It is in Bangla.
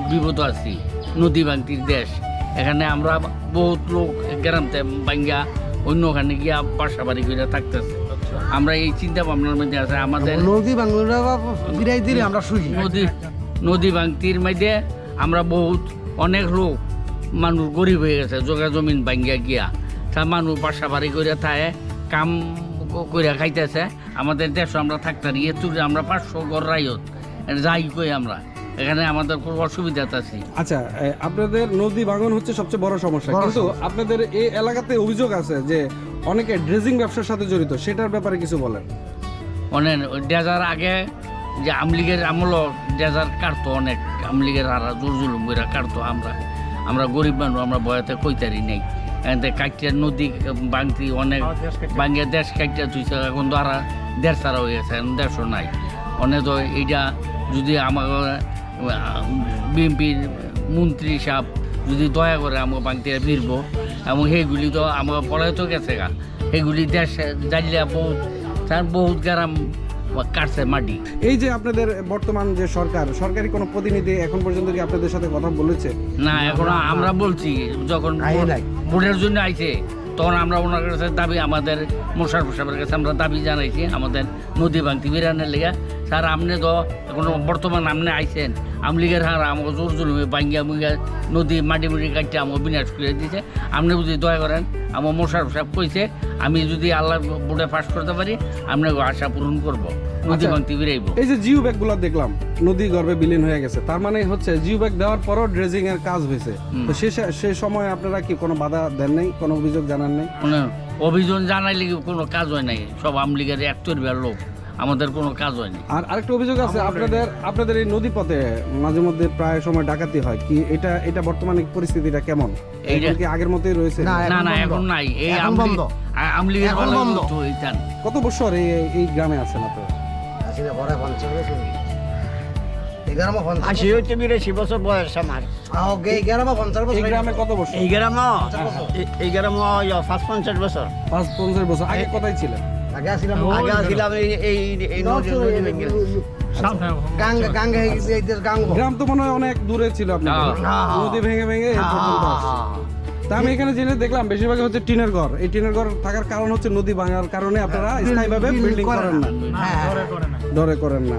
বিপদ আছি, নদী ভাঙতির দেশ। এখানে আমরা বহুত লোক গ্রামতে ভাঙ্গা অন্যখানে গিয়া বাসা বাড়ি করে থাকতেছে। আমরা এই চিন্তা ভাবনার মধ্যে আছে আমাদের নদী বাংলা বিরাই দিলে আমরা সুখী। নদী ভাঙতির মধ্যে আমরা বহুত অনেক লোক মানুষ গরিব হয়ে গেছে, জগা জমিন ভাঙ্গিয়া গিয়া তা মানুষ বাসা বাড়ি করে থাকে, কাম করে খাইতেছে। আমাদের দেশ আমরা থাকতাম তুলে আমরা 500 ঘর রাইত যাই কই আমরা এখানে আমাদের খুব অসুবিধা আছে। আচ্ছা, আপনাদের নদী ভাঙন হচ্ছে সবচেয়ে বড় সমস্যা, কিন্তু আপনাদের এই এলাকাতে অভিযোগ আছে যে অনেকে ড্রেজিং ব্যবসার সাথে জড়িত, সেটার ব্যাপারে কিছু বলেন। অনেক ডেজার আগে যে আমলিগের আমলও ডেজার কাটতো, অনেক আমলিগের হারা জোর জুলুম করে কাটতো। আমরা গরিব মানুষ, আমরা বয়াতে কইতারি নেই। এখানে কাটিয়া নদী ভাঙতি অনেক ভাঙ্গিয়া দেশ কাটিয়া তুইছে। এখন তো আর দেশ ছাড়া হয়ে গেছে, এখন দেশও নাই। অনেক তো এইটা যদি আমার বিএনপির মন্ত্রী সাহেব যদি দয়া করে আমাকে ভাঙতে ফিরবো, এবং সেইগুলি তো আমাকে পড়ায় তো গেছে গা, সেগুলি দেশ জানলে বহুত গ্রাম কাটছে মাটি। এই যে আপনাদের বর্তমান যে সরকারি কোনো প্রতিনিধি এখন পর্যন্ত কি আপনাদের সাথে কথা বলেছে? না, এখন আমরা বলছি যখন ভোটের জন্য আইছে তখন আমরা ওনার কাছে দাবি, আমাদের মোশাররফ সাহেবের কাছে আমরা দাবি জানাইছি আমাদের নদী ভাঙতি বিরানের লেগে। স্যার আপনি তো এখন বর্তমান আপনি আইছেন, আমলিগের হার আমাকে জোর জুলুমে ভাঙ্গিয়া মুঙ্গিয়া নদী মাটি কাটতে আমাকে বিনাশ করে দিয়েছে। আপনি যদি দয়া করেন, আমার মোশাররফ সাহেব কইছে আমি যদি আল্লাহ বোর্ডে পাস করতে পারি আপনাকে আশা পূরণ করবো, নদী ভাঙতি বিরাইব। এই যে জিও ব্যাগগুলো দেখলাম নদী গর্ভে বিলীন হয়ে গেছে, তার মানে হচ্ছে জিও ব্যাগ দেওয়ার পরও ড্রেজিং এর কাজ হয়েছে। তো সে সময় আপনারা কি কোনো বাধা দেন নাই, কোনো অভিযোগ জানান নাই? অভিযোগ জানাইলে কোনো কাজ হয় নাই, সব আমলিগের একতরবিয়ার লোক, আমাদের কোনো কাজ হয়নি। আর আরেকটা অভিযোগ আছে, আপনাদের এই নদী পথে মাঝে মধ্যে প্রায় সময় ডাকাতি হয় কি, এটা বর্তমানে পরিস্থিতিটা কেমন? এইটা কি আগের মতোই রয়েছে? না এখন নাই, এই আমলিগের কত বছর এই গ্রামে আছেন আপনারা? এই গ্রামে কত বছর? এই গ্রামে ৫-৫০ বছর। ৫-৫০ বছর আগে কোথায় ছিলেন? আগে আসছিলাম এই গ্রাম তো মনে হয় অনেক দূরে ছিল আপনাদের, নদী ভেঙে ভেঙে এই পর্যন্ত আসছে। তা আমি এখানে জেনে দেখলাম বেশিরভাগ হচ্ছে টিনের ঘর। এই টিনের ঘর থাকার কারণ হচ্ছে নদী ভাঙার কারণে আপনারা স্থায়ীভাবে বিল্ডিং করেন না, ডরে করেন না।